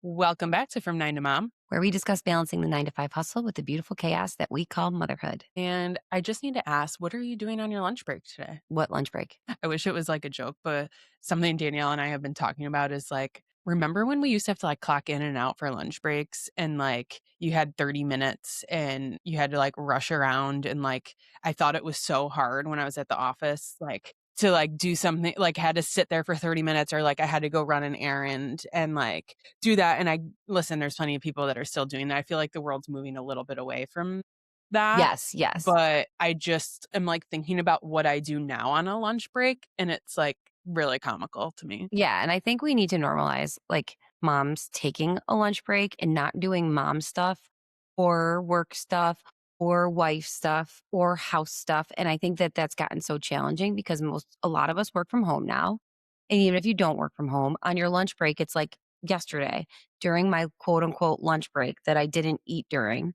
Welcome back to From 9 to Mom. where we discuss balancing the 9 to 5 hustle with the beautiful chaos that we call motherhood. And I just need to ask, what are you doing on your lunch break today? What lunch break? I wish it was like a joke, but something Danielle and I have been talking about is like, remember when we used to have to like clock in and out for lunch breaks and like you had 30 minutes and you had to like rush around and like I thought it was so hard when I was at the office, like to like do something like had to sit there for 30 minutes or like I had to go run an errand and like do that. And I listen, there's plenty of people that are still doing that. I feel like the world's moving a little bit away from that. Yes, yes. But I just am, like, thinking about what I do now on a lunch break, and it's, like, really comical to me. Yeah. And I think we need to normalize like moms taking a lunch break and not doing mom stuff or work stuff or wife stuff or house stuff. And I think that that's gotten so challenging because a lot of us work from home now. And even if you don't work from home on your lunch break, it's like yesterday during my quote unquote lunch break that I didn't eat during.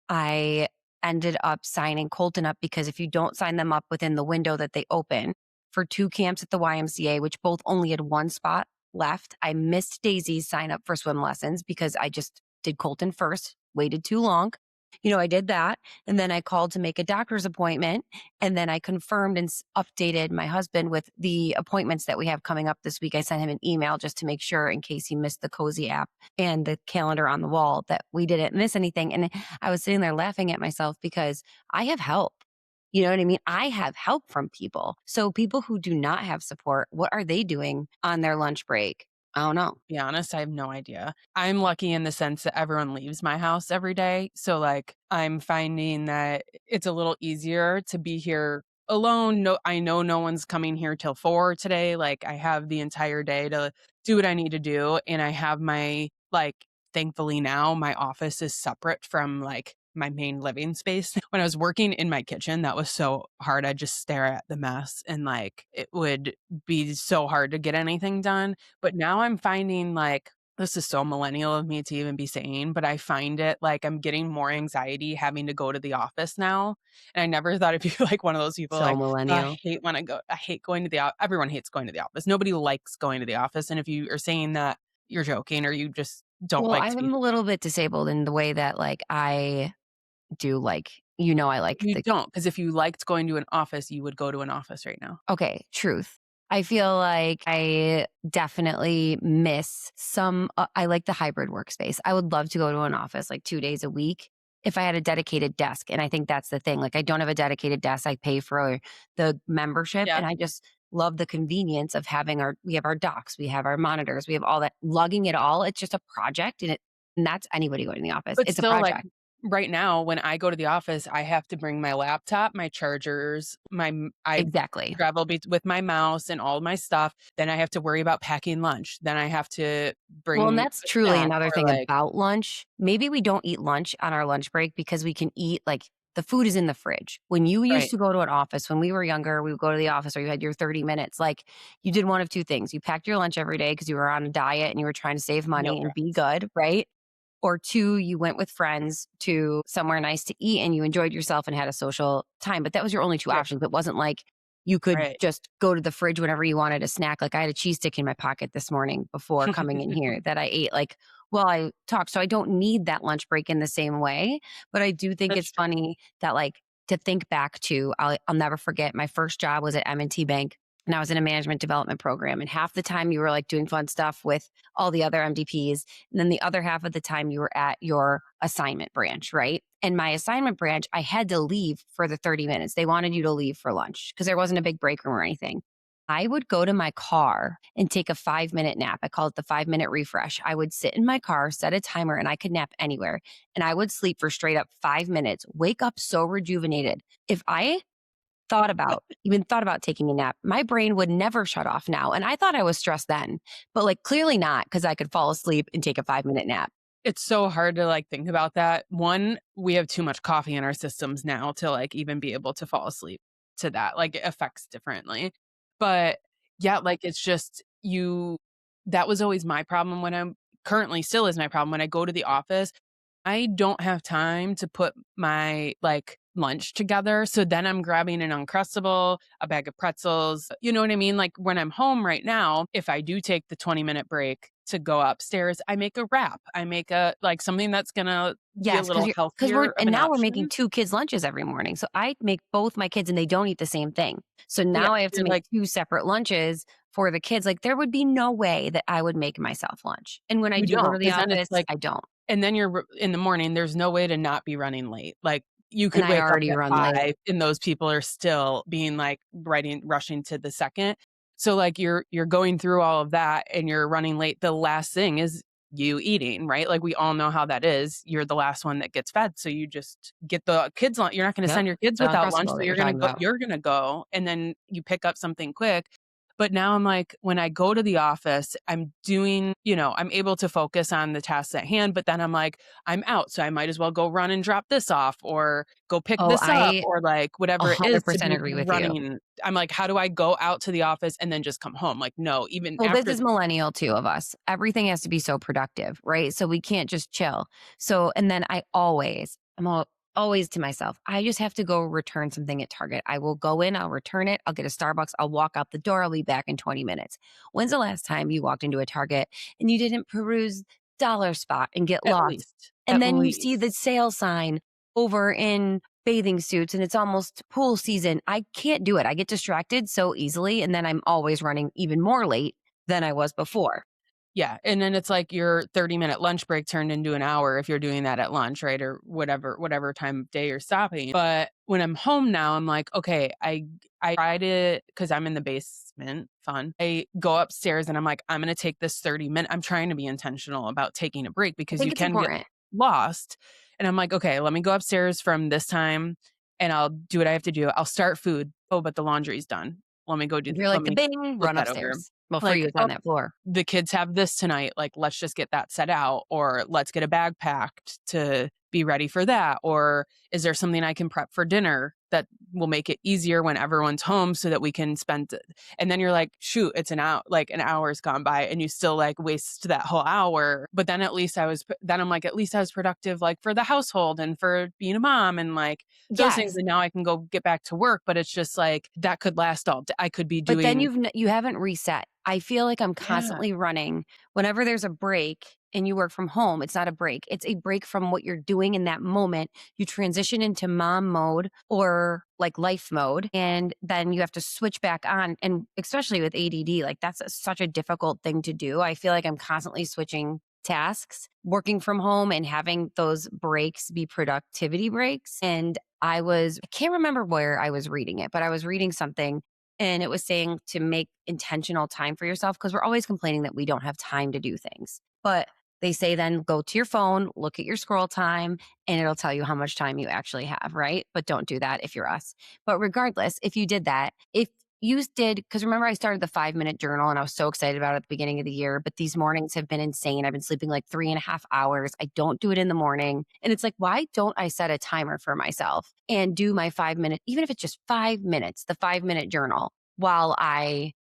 I ended up signing Colton up because if you don't sign them up within the window that they open for 2 camps at the YMCA, which both only had one spot left, I missed Daisy's sign up for swim lessons because I just did Colton first, waited too long. I did that. And then I called to make a doctor's appointment. And then I confirmed and updated my husband with the appointments that we have coming up this week. I sent him an email just to make sure in case he missed the Cozy app and the calendar on the wall that we didn't miss anything. And I was sitting there laughing at myself because I have help. You know what I mean? I have help from people. So people who do not have support, what are they doing on their lunch break? I don't know. Be honest, I have no idea. I'm lucky in the sense that everyone leaves my house every day, so, like, I'm finding that it's a little easier to be here alone. No, I know no one's coming here till 4 today, like, I have the entire day to do what I need to do, and I have thankfully now, my office is separate from, like, my main living space. When I was working in my kitchen, that was so hard. I'd just stare at the mess and, like, it would be so hard to get anything done. But now I'm finding, like this is so millennial of me to even be saying, but I find it like I'm getting more anxiety having to go to the office now, and I never thought I'd be, like, one of those people, So like, "Oh, millennial. I hate going to the everyone hates going to the office. Nobody likes going to the office, and if you are saying that, you're joking or you just don't Well, like to be. I'm a little bit disabled in the way that like I do I like You the don't, because if you liked going to an office, you would go to an office right now. okay, truth. I feel like I definitely miss I like the hybrid workspace. I would love to go to an office like 2 days a week if I had a dedicated desk. And I think that's the thing. Like, I don't have a dedicated desk. I pay for the membership Yeah. and I just love the convenience of we have our docs, we have our monitors, we have all that, lugging it all. It's just a project and that's anybody going to the office. But It's a still, like, project. right now, when I go to the office, I have to bring my laptop, my chargers, I Exactly. travel with my mouse and all my stuff, then I have to worry about packing lunch, then I have to Well, and bring that's a truly snack another or, thing like. about lunch. Maybe we don't eat lunch on our lunch break because we can eat like the food is in the fridge. When you used Right, to go to an office, when we were younger, we would go to the office or you had your 30 minutes. Like, you did one of two things. You packed your lunch every day because you were on a diet and you were trying to save meal money and be preps. good, right? Or two, you went with friends to somewhere nice to eat and you enjoyed yourself and had a social time. But that was your only two Yeah, options. It wasn't like you could right. just go to the fridge whenever you wanted a snack. Like, I had a cheese stick in my pocket this morning before coming in here that I ate like while I talked. So I don't need that lunch break in the same way. But I do think That's it's true. funny that like to think back to, I'll never forget my first job was at M&T Bank and I was in a management development program. And half the time you were like doing fun stuff with all the other MDPs. And then the other half of the time you were at your assignment branch, right? And my assignment branch, I had to leave for the 30 minutes. They wanted you to leave for lunch because there wasn't a big break room or anything. I would go to my car and take a 5 minute nap. I call it the 5 minute refresh. I would sit in my car, set a timer, and I could nap anywhere. And I would sleep for straight up 5 minutes, wake up so rejuvenated. If I even thought about taking a nap, my brain would never shut off now. And I thought I was stressed then, but like clearly not because I could fall asleep and take a 5 minute nap. It's so hard to, like, think about that. One, we have too much coffee in our systems now to, like, even be able to fall asleep to that, like, it affects differently. But, yeah, like, it's just that was always my problem when I'm currently still is my problem when I go to the office. I don't have time to put my, like, lunch together, so then I'm grabbing an Uncrustable, a bag of pretzels, you know what I mean? Like, when I'm home right now, if I do take the 20-minute break to go upstairs, I make a wrap. I make a like something that's gonna be a Yes, little because we're healthier of and an now we're making option. 2 kids lunches every morning. So I make both my kids and they don't eat the same thing. So Yeah, now I have to you're make like 2 separate lunches for the kids. Like there would be no way that I would make myself lunch. And when I you do go don't, to the because then it's office, like I don't. and then you're in the morning, there's no way to not be running late. Like, you And could I wake up already at run late. 5 and those people are still being, like, rushing to the second. So, like, you're going through all of that and you're running late. The last thing is you eating, right? Like, we all know how that is. You're the last one that gets fed, so you just get the kids lun you're not gonna Yep. send your kids The without lunch, Uncrustable so that you're talking about. you're gonna go, and then you pick up something quick. But now I'm like, when I go to the office, I'm doing, I'm able to focus on the tasks at hand, but then I'm like, I'm out, so I might as well go run and drop this off or go pick Oh, this up I or like whatever it is to 100% be agree with you. running. I'm like, how do I go out to the office and then just come home? Like, no, even Well, this after is millennial too of us. Everything has to be so productive, right? So we can't just chill. So, and then always to myself, I just have to go return something at Target. I will go in, I'll return it, I'll get a Starbucks, I'll walk out the door, I'll be back in 20 minutes. When's the last time you walked into a Target and you didn't peruse dollar spot and get at lost? least, And at then you see least. the sale sign over in bathing suits and it's almost pool season. I can't do it. I get distracted so easily. And then I'm always running even more late than I was before. Yeah, and then it's like your 30-minute lunch break turned into an hour if you're doing that at lunch, right? Or whatever time of day you're stopping. But when I'm home now, I'm like, okay, I try to because I'm in the basement, fun. I go upstairs and I'm like, I'm gonna take this 30-minute. I'm trying to be intentional about taking a break I because think you it's can get important. lost. And I'm like, okay, let me go upstairs from this time and I'll do what I have to do. I'll start food. Oh, but the laundry's done. You're Let like the me bing, look run that over. upstairs. Well, for you, Like, it's oh, on that floor. the kids have this tonight, like, let's just get that set out, or let's get a bag packed to be ready for that, or is there something I can prep for dinner that will make it easier when everyone's home so that we can spend and then you're like, shoot, it's an hour's gone by and you still like waste that whole hour. But then at least then I'm like, at least I was productive like for the household and for being a mom and like those things. Yes. And now I can go get back to work. But it's just like that could last all day. I could be But then doing, you haven't reset. I feel like I'm yeah, constantly running. Whenever there's a break and you work from home, it's not a break. It's a break from what you're doing in that moment. You transition into mom mode or like life mode, and then you have to switch back on. And especially with ADD, like such a difficult thing to do. I feel like I'm constantly switching tasks, working from home and having those breaks be productivity breaks. And I can't remember where I was reading it, but I was reading something and it was saying to make intentional time for yourself because we're always complaining that we don't have time to do things. But they say then go to your phone, look at your scroll time, and it'll tell you how much time you actually have, right? But don't do that if you're us. But regardless, if you did that, if you did, because remember, I started the 5 minute journal and I was so excited about it at the beginning of the year, but these mornings have been insane. I've been sleeping like 3.5 hours. I don't do it in the morning. And it's like, why don't I set a timer for myself and do my 5 minute, even if it's just 5 minutes, the 5 minute journal while I,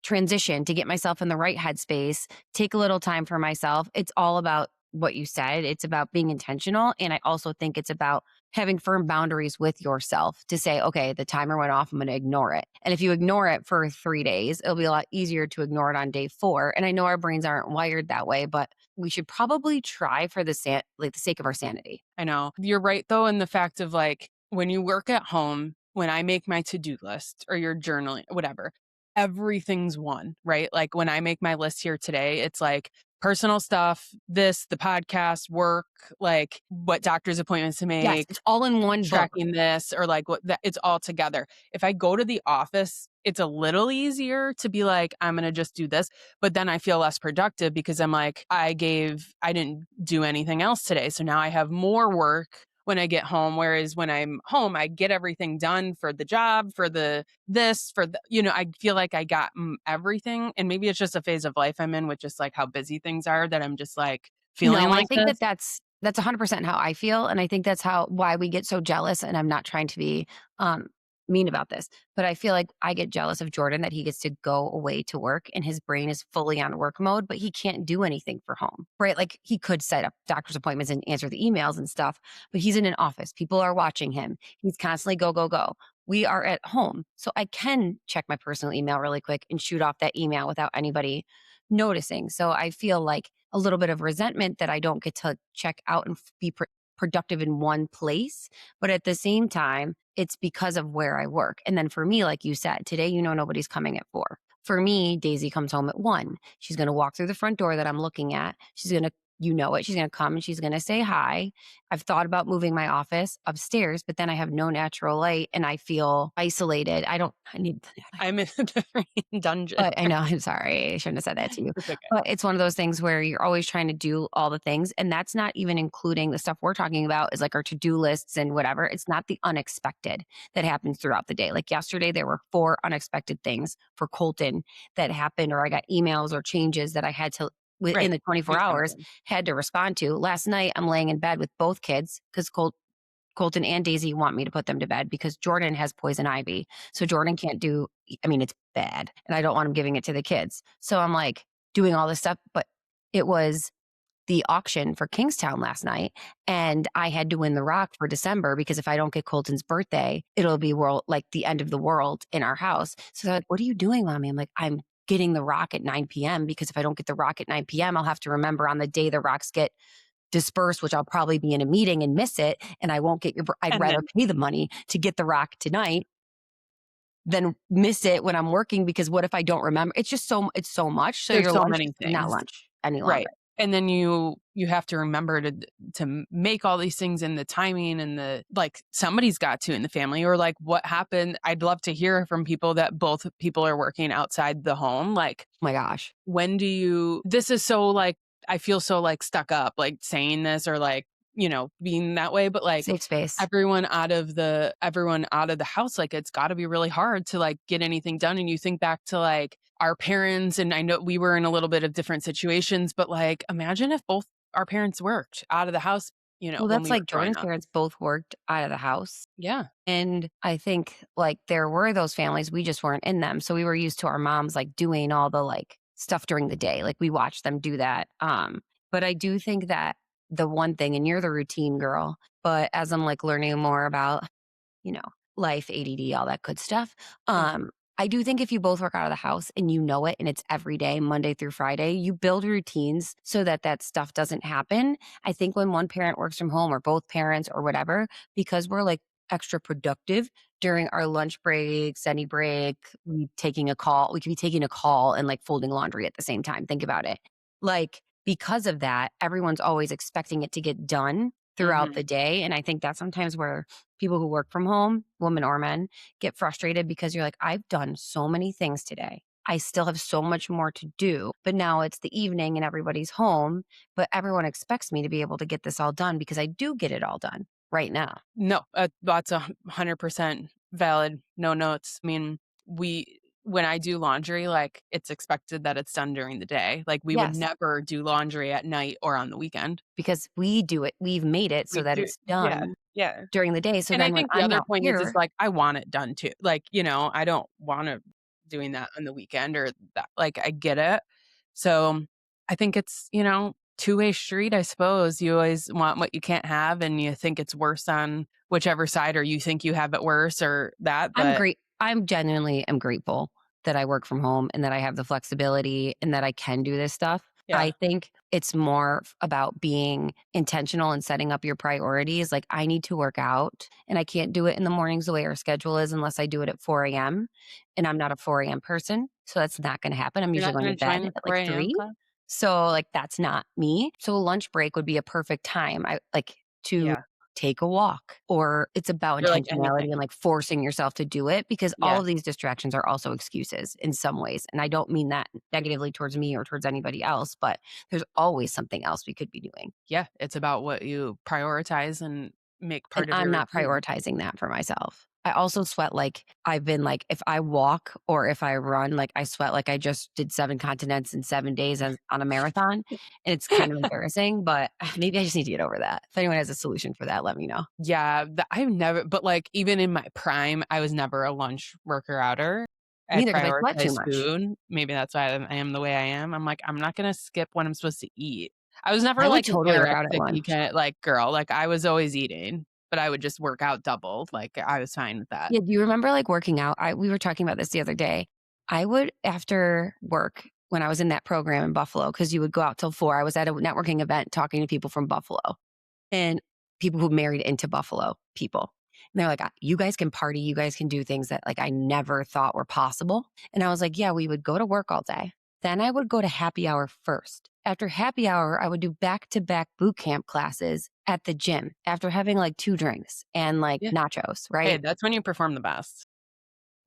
transition to get myself in the right headspace, take a little time for myself. It's all about what you said. It's about being intentional. And I also think it's about having firm boundaries with yourself to say, okay, the timer went off. I'm going to ignore it. And if you ignore it for 3 days, it'll be a lot easier to ignore it on day 4. And I know our brains aren't wired that way, but we should probably try for like the sake of our sanity. I know. You're right though in the fact of like when you work at home, when I make my to-do list or your journaling, whatever, everything's one, right? Like when I make my list here today, it's like personal stuff, this, the podcast, work, like what doctor's appointments to Yes, make, it's all in one book. tracking this or like what that it's all together. If I go to the office, it's a little easier to be like, I'm gonna just do this, but then I feel less productive because I'm like, I didn't do anything else today. So now I have more work when I get home. Whereas when I'm home, I get everything done for the job, for I feel like I got everything. And maybe it's just a phase of life I'm in with just like how busy things are that I'm just like feeling No, I like think this. that's 100% how I feel, and I think that's how why we get so jealous, and I'm not trying to be, um, mean about this, but I feel like I get jealous of Jordan that he gets to go away to work and his brain is fully on work mode, but he can't do anything for home, right? Like, he could set up doctor's appointments and answer the emails and stuff, but he's in an office, people are watching him, he's constantly go, go, go. We are at home, so I can check my personal email really quick and shoot off that email without anybody noticing. So I feel like a little bit of resentment that I don't get to check out and be productive in one place. But at the same time, it's because of where I work. And then for me, like you said, today, nobody's coming at 4. For me, Daisy comes home at 1. She's going to walk through the front door that I'm looking at. She's going to, she's going to come and she's going to say hi. I've thought about moving my office upstairs, but then I have no natural light and I feel isolated. I need, I'm in a different dungeon. but I know, I'm sorry. I shouldn't have said that to you. It's okay. But it's one of those things where you're always trying to do all the things. And that's not even including the stuff we're talking about is like our to-do lists and whatever. It's not the unexpected that happens throughout the day. Like yesterday, there were 4 unexpected things for Colton that happened, or I got emails or changes that I had to within Right. the 24 Do hours something. had to respond to. Last night, I'm laying in bed with both kids because Colton and Daisy want me to put them to bed because Jordan has poison ivy. So Jordan can't do, I mean, it's bad. And I don't want him giving it to the kids. So I'm like doing all this stuff. But it was the auction for Kingstown last night. And I had to win the rock for December because if I don't get Colton's birthday, it'll be like the end of the world in our house. So they're like, "What are you doing, mommy?" I'm like, "I'm getting the rock at 9 p.m. because if I don't get the rock at 9 p.m., I'll have to remember on the day the rocks get disperse, which I'll probably be in a meeting and miss it, and I won't get I'd And rather then pay the money to get the rock tonight than miss it when I'm working because what if I don't remember? It's so much. So there's your so lunch many is not things. lunch any longer. Right. And then you have to remember to make all these things in the timing and the like somebody's got to in the family or like what happened. I'd love to hear from people that both people are working outside the home. Like Oh my gosh. when do you this is so like I feel so like stuck up like saying this or like, being that way, but like Safe space. everyone out of the house, like it's got to be really hard to like get anything done. And you think back to like our parents, and I know we were in a little bit of different situations, but like imagine if both our parents worked out of the house, Well, when that's we were like growing Jordan's up. parents both worked out of the house. Yeah. And I think like there were those families, we just weren't in them. So we were used to our moms like doing all the like stuff during the day. Like we watched them do that. But I do think that the one thing, and you're the routine girl, but as I'm like learning more about, you know, life, ADD, all that good stuff. Mhm. I do think if you both work out of the house and you know it and it's every day, Monday through Friday, you build routines so that that stuff doesn't happen. I think when one parent works from home or both parents or whatever, because we're like extra productive during our lunch breaks, any break, we could be taking a call and like folding laundry at the same time. Think about it. Like, because of that, everyone's always expecting it to get done throughout Mhm. the day. And I think that's sometimes where people who work from home, women or men, get frustrated because you're like, I've done so many things today. I still have so much more to do. But now it's the evening and everybody's home, but everyone expects me to be able to get this all done because I do get it all done right now. No, that's 100% valid. No notes. I mean, we when I do laundry, like it's expected that it's done during the day. Like we would Yes, never do laundry at night or on the weekend. because we do it. We've made it so We that do, it's yeah, done yeah. during the day. So And I then when think the I'm other not point is here, like I want it done too. Like, I don't wanna doing that on the weekend or that like, I get it. So, I think it's, two-way street, I suppose. You always want what you can't have, and you think it's worse on whichever side or you think you have it worse or that, but I'm genuinely am grateful that I work from home and that I have the flexibility and that I can do this stuff. yeah. I think it's more about being intentional and setting up your priorities. Like I need to work out and I can't do it in the mornings the way our schedule is unless I do it at 4 a.m. And I'm not a 4 a.m. person. So that's not going to happen. I'm You're usually not going to gonna join bed the at like 4 AM 3. club? So like that's not me. So a lunch break would be a perfect time. I like to Yeah. take a walk, or it's about You're like intentionality anything. and like forcing yourself to do it because all Yeah. of these distractions are also excuses in some ways. And I don't mean that negatively towards me or towards anybody else, but there's always something else we could be doing. Yeah, it's about what you prioritize and make And part of I'm your not routine. prioritizing that for myself. I also sweat like I've been like, if I walk or if I run, like I sweat like I just did 7 continents in 7 days on a marathon. And it's kind of embarrassing, but maybe I just need to get over that. If anyone has a solution for that, let me know. Yeah, I've never but, like, even in my prime, I was never a lunch worker outer. I Neither because I sweat too prioritize much. food. Maybe that's why I am the way I am. I'm like, "I'm not gonna skip when I'm supposed to eat." I was never, I would like, an totally work out at anorexic-y lunch. kinda, like, girl. Like, I was always eating, but I would just work out double. Like, I was fine with that. Yeah, do you remember, like, working out? We were talking about this the other day. I would, after work, when I was in that program in Buffalo, because you would go out till 4. I was at a networking event talking to people from Buffalo and people who married into Buffalo people. And they're like, You guys can party. You guys can do things that like I never thought were possible." And I was like, "Yeah, we would go to work all day. Then I would go to happy hour first. After happy hour, I would do back to back boot camp classes at the gym after having like 2 drinks and like Yeah. nachos, Hey, right? that's when you perform the best.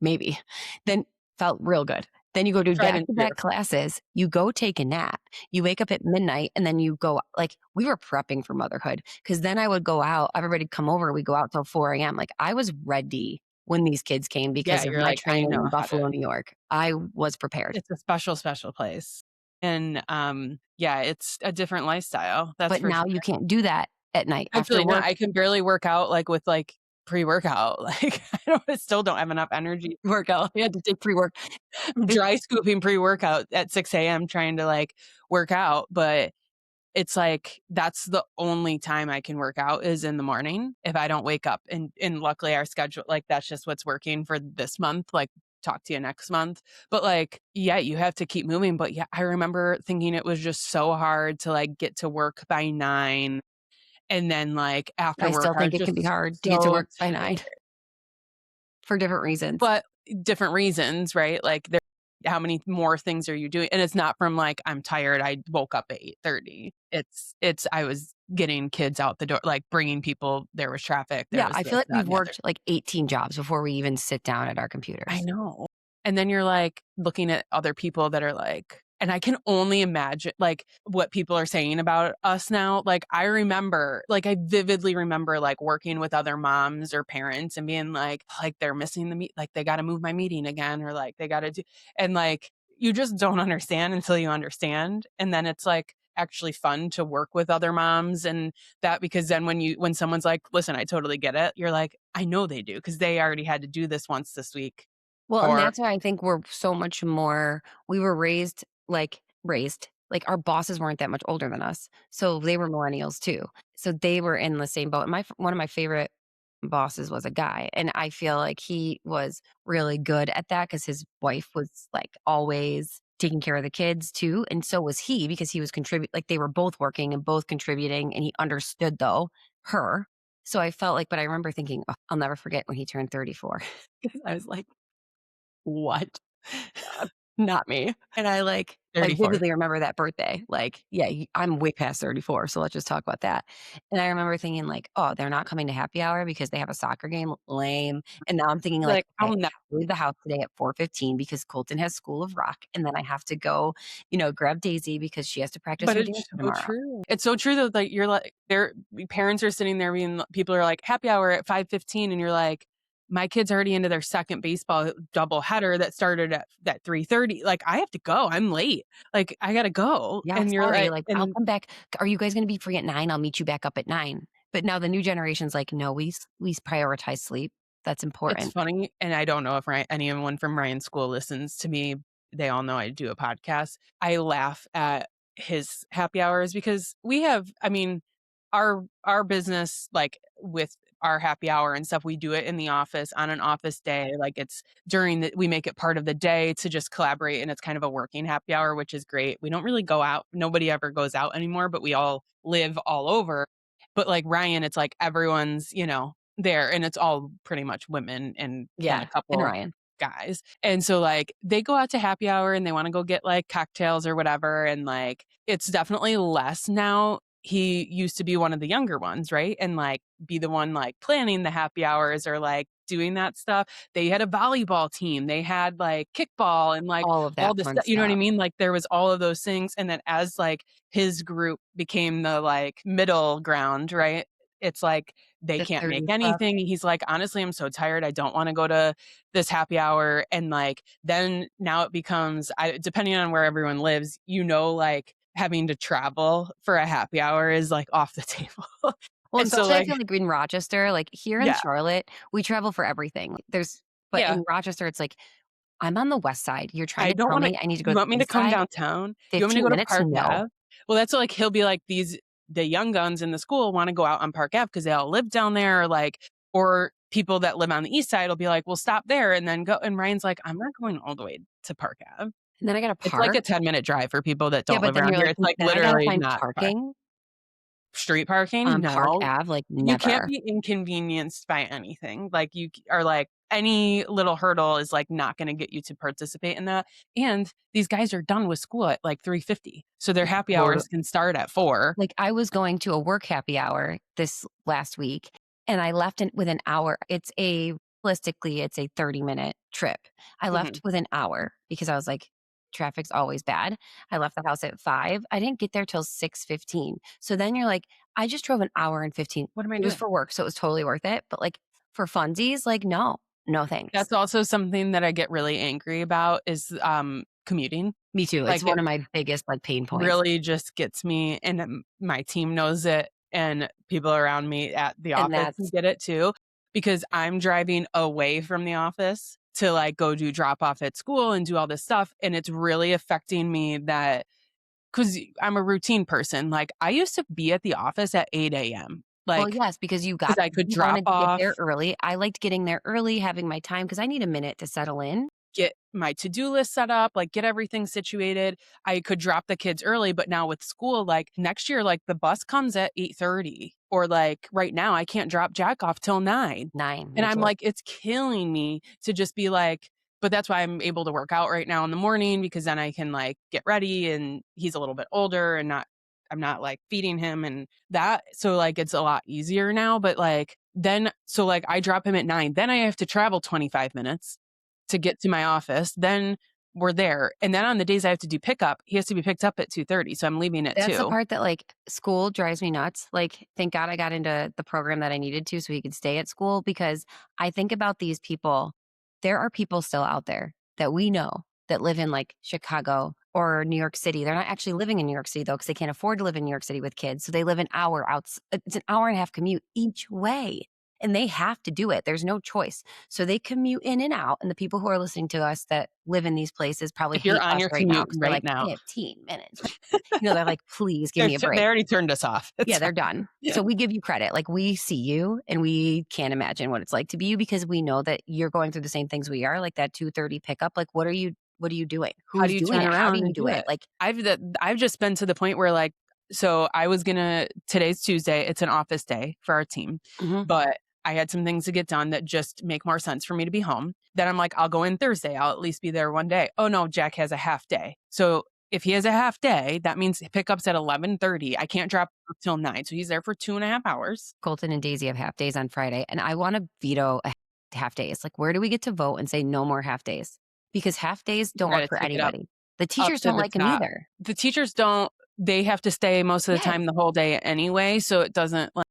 Maybe." Then felt real good. Then you go do Tried and true. back-to-back classes, you go take a nap, you wake up at midnight, and then you go like, we were prepping for motherhood because then I would go out, everybody'd come over, we go out till 4 a.m. Like, I was ready when these kids came Yeah, because of you're my like, "I training in know how to." Buffalo, New York. I was prepared. It's a special, special place. And, yeah, it's a different lifestyle, that's But for now sure. you can't do that at night I feel after like, no, work. I can barely work out, like, with, like, pre-workout, like, I still don't have enough energy to work out. We had to take pre-work. I'm It dry scooping pre-workout at 6 AM trying to, like, work out, but it's like, that's the only time I can work out is in the morning if I don't wake up, and luckily our schedule like, that's just what's working for this month, like, talk to you next month. But, like, yeah, you have to keep moving, but, yeah, I remember thinking it was just so hard to, like, get to work by 9, and then, like, after I work, still I think was it can be just hard to get to so work by 9 tired. for different reasons. But different reasons, right? Like, there how many more things are you doing? And it's not from, like, "I'm tired, I woke up at 8:30." It's I was getting kids out the door, like, bringing people, there was traffic, there Yeah, was I feel this, like that, we've and the other. worked like 18 jobs before we even sit down at our I computers. know. And then you're, like, looking at other people that are, like, and I can only imagine, like, what people are saying about us now. Like, I remember, like, I vividly remember, like, working with other moms or parents and being like, "They're missing the like, they gotta move my meeting again," or, like, "They gotta do," and, like, you just don't understand until you understand, and then it's, like, actually fun to work with other moms and that, because then when someone's like, "Listen, I totally get it," you're like, "I know they do because they already had to do this once this week." Well, and Or that's why I think we're so much more we were raised, like, our bosses weren't that much older than us, so they were millennials too. So they were in the same boat. One of my favorite bosses was a guy, and I feel like he was really good at that because his wife was, like, always taking care of the kids too, and so was he because he was contribute like, they were both working and both contributing, and he understood, though, her. So I felt like but I remember thinking, "Oh, I'll never forget when he turned 34." 'Cause I was like, "What? Not me." And I 34. vividly remember that birthday. Like, yeah, I'm way past 34, so let's just talk about that. And I remember thinking like, "Oh, they're not coming to happy hour because they have a soccer game? Lame." And now I'm thinking like, Like, I'll "Okay, never I leave the house today at 4:15 because Colton has School of Rock, and then I have to go, grab Daisy because she has to practice but her it's dance for so tomorrow." true. It's so true that, like, you're like their parents are sitting there being people are like, "Happy hour at 5:15," and you're like, "My kid's already into their second baseball doubleheader that started at 3:30. Like, I have to go. I'm late. Like, I gotta go." "Yeah, And you're sorry, like like, I'll and come back. Are you guys gonna be free at 9? I'll meet you back up at 9." But now the new generation's like, "No, we prioritize sleep. That's it's important." funny, and I don't know if anyone from Ryan's school listens to me. They all know I do a podcast. I laugh at his happy hours because we have, I mean, our business, like, with our happy hour and stuff, we do it in the office on an office day, like, it's during the we make it part of the day to just collaborate, and it's kind of a working happy hour, which is great. We don't really go out. Nobody ever goes out anymore, but we all live all over. But, like, Ryan, it's like everyone's, there, and it's all pretty much women and a Yeah, and couple Ryan. guys. And so, like, they go out to happy hour and they wanna go get, like, cocktails or whatever, and, like, it's definitely less now. He used to be one of the younger ones, right? And, like, be the one, like, planning the happy hours or, like, doing that stuff. They had a volleyball team, they had, like, kickball and, like, All of all that this fun stuff, you know what I stuff. mean? Like, there was all of those things, and then as, like, his group became the, like, middle ground, right? It's like they The can't make 30s club. anything. He's like, "Honestly, I'm so tired. I don't wanna go to this happy hour," and, like, then now it becomes depending on where everyone lives, like, having to travel for a happy hour is, like, off the table. Well, And so, especially I like feel like in Rochester, like, here in yeah, Charlotte, we travel for everything. But yeah. in Rochester, it's like, "I'm on the west side. You're trying I to don't tell wanna me I need to go You to want me the to east come side? downtown? You want me to 15 go to minutes? Park No." Ave? Well, that's what, like, he'll be like, the young guns in the school wanna go out on Park Ave because they all live down there, or people that live on the east side will be like, "We'll stop there and then go," and Ryan's like, "I'm not going all the way to Park Ave." And then I gotta It's like a park. 10-minute drive for people that Yeah, don't but live then around you're here. like, It's, like, then I gotta literally find not far. parking Street parking? on Park No. Ave, like, You can't never. be inconvenienced by anything. Like, you c or, like, any little hurdle is, like, not gonna get you to participate in that, and these guys are done with school at, like, 3:50, so their happy Total hours can start at 4. Like, I was going to a work happy hour this last week, and I left in with an hour. Realistically, it's a 30-minute trip. I Mhm. left with an hour because I was like, traffic's always bad. I left the house at 5. I didn't get there till 6:15. So then you're like, I just drove an hour and 15. What am I It was doing? for work, so it was totally worth it. But like for funsies, like, no, no thanks. That's also something that I get really angry about is, commuting. Me too. It's Like, one it of my biggest like pain points. really just gets me, and, my team knows it, and people around me at the And office that's get it too, because I'm driving away from the office to, like, go do drop off at school and do all this stuff, and it's really affecting me that 'cause I'm a routine person, like, I used to be at the office at 8 AM, Well, like, yes, because because I could you drop wanted to get there off, early. I liked getting there early, having my time because I need a minute to settle in. get my to-do list set up, like, get everything situated. I could drop the kids early, but now with school, like, next year, like, the bus comes at 8:30, or, like, right now, I can't drop Jack off till 9. 9, And me I'm too. like, it's killing me to just be like, but that's why I'm able to work out right now in the morning because then I can, like, get ready, and he's a little bit older and I'm not, like, feeding him and that, so, like, it's a lot easier now, but, like, then so, like, I drop him at 9, then I have to travel 25 minutes to get to my office, then we're there, and then on the days I have to do pickup, he has to be picked up at 2:30, so I'm leaving at That's the 2. part that, like, school drives me nuts. Like, thank God I got into the program that I needed to so he could stay at school because I think about these people. There are people still out there that we know that live in, like, Chicago or New York City. They're not actually living in New York City, though, because they can't afford to live in New York City with kids, so they live an hour outs it's an hour and a half commute each way, and they have to do it. There's no choice. So they commute in and out, and the people who are listening to us that live in these places probably If you're hate on us your right now commute because 'cause they're right like, now, 15 minutes. They're like, "Please give me a they break." already turned us off, Yeah, it's they're fine. done. Yeah. So we give you credit. Like, we see you, and we can't imagine what it's like to be you because we know that you're going through the same things we are, like that 2:30 pickup. Like, what are you doing? How do Who's you doing turn it? How do around you and do do it? it? Like, I've just been to the point where, like, so I was gonna today's Tuesday, it's an office day for our team, mhm, but I had some things to get done that just make more sense for me to be home. Then I'm like, "I'll go in Thursday, I'll at least be there one day." Oh, no, Jack has a half day. So, if he has a half day, that means pickup's at 11:30. I can't drop off till 9, so he's there for 2.5 hours. Colton and Daisy have half days on Friday, and I wanna veto a half days. Like, where do we get to vote and say no more half days? Because half days don't Try work to for take it anybody. The up teachers to don't the like them top. either. The teachers don't they have to stay most of the Yes, time the whole day anyway, so it doesn't, like,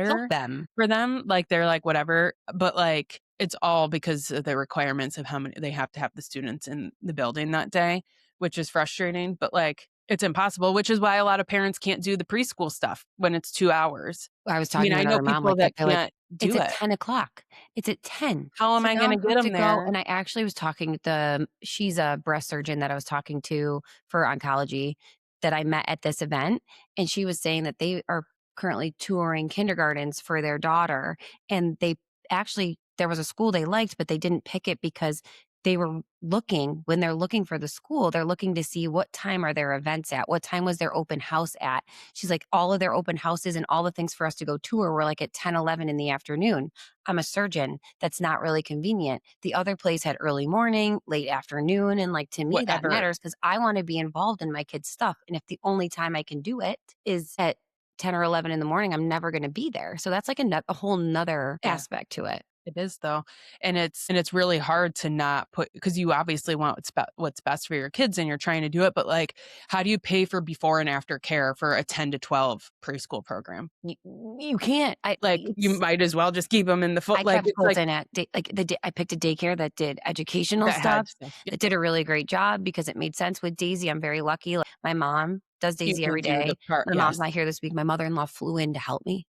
help matter them. for them, like, they're like, "Whatever," but, like, it's all because of the requirements of how many they have to have the students in the building that day, which is frustrating, but, like, it's impossible, which is why a lot of parents can't do the preschool stuff when it's 2 hours. I was I mean, talking to I know another mom people like that. that They're like, can't "It's do at it. 10 o'clock. It's at 10." How am So I now gonna I get have to them go there? and I actually was talking to the she's a breast surgeon that I was talking to for oncology that I met at this event, and she was saying that they are currently touring kindergartens for their daughter, and they actually there was a school they liked, but they didn't pick it because they were looking when they're looking for the school, they're looking to see what time are their events at, what time was their open house at. She's like, all of their open houses and all the things for us to go tour were like at 10, 11 in the afternoon. I'm a surgeon. That's not really convenient. The other place had early morning, late afternoon. And like to me, that Whatever. matters because I want to be involved in my kids' stuff. And if the only time I can do it is at 10 or 11 in the morning, I'm never going to be there. So that's like a whole nother Yeah. aspect to it. It is though, and it's really hard to not put because you obviously want what's best for your kids and you're trying to do it, but, like, how do you pay for before and after care for a 10 to 12 preschool program? You, you can't. Like, you might as well just keep them in the foot I like, kept it's like Colton at I picked a daycare that did educational that had stuff, stuff. Yeah, that did a really great job because it made sense with Daisy. I'm very lucky. Like, my mom does you Daisy can every do the day. part My mom's yes. not here this week. My mother-in-law flew in to help me.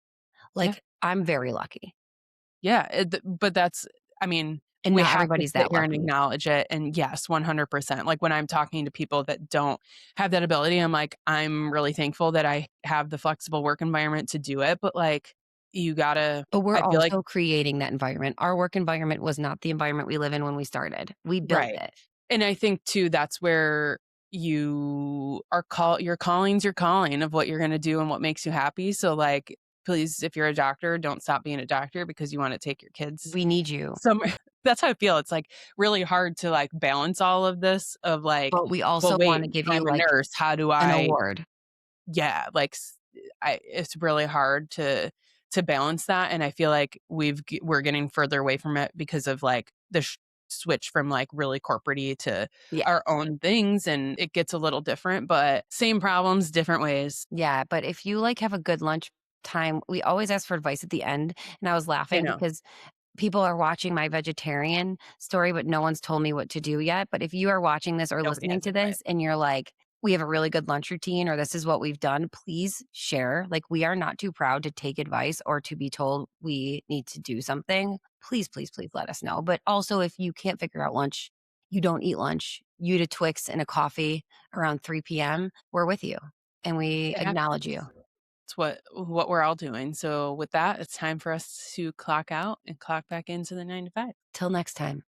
Yeah. Like, I'm very lucky, Yeah, but that's I mean, and we not have to everybody's sit that here and lucky. acknowledge it, and yes, 100%. Like, when I'm talking to people that don't have that ability, I'm like, "I'm really thankful that I have the flexible work environment to do it," but, like, you gotta But we're I feel like also creating that environment. Our work environment was not the environment we live in when we started. We built right. it. And I think too, that's where your calling's your calling of what you're gonna do and what makes you happy, so, like, please, if you're a doctor, don't stop being a doctor because you wanna take your kids We need you, somewhere. That's how I feel, it's, like, really hard to, like, balance all of this of, like, but we "Well, also wait, wanna give I'm you, a like, nurse, how do an I" award. Yeah, like, it's really hard to balance that, and I feel like we're getting further away from it because of, like, the switch from, like, really corporate-y to Yeah. our own things, and it gets a little different, but same problems, different ways. Yeah, but if you, like, have a good lunch time we always ask for advice at the end, and I was I laughing know. because people are watching my vegetarian story, but no one's told me what to do yet. But if you are watching this or Nobody listening has to advice. this and you're like, we have a really good lunch routine or this is what we've done, please share. Like, we are not too proud to take advice or to be told we need to do something. Please, please, please let us know. But also, if you can't figure out lunch, you don't eat lunch, you eat a Twix and a coffee around 3 p.m., we're with you and we It acknowledge you. happens. It's what we're all doing, so with that, it's time for us to clock out and clock back into the 9 to 5. Till next time.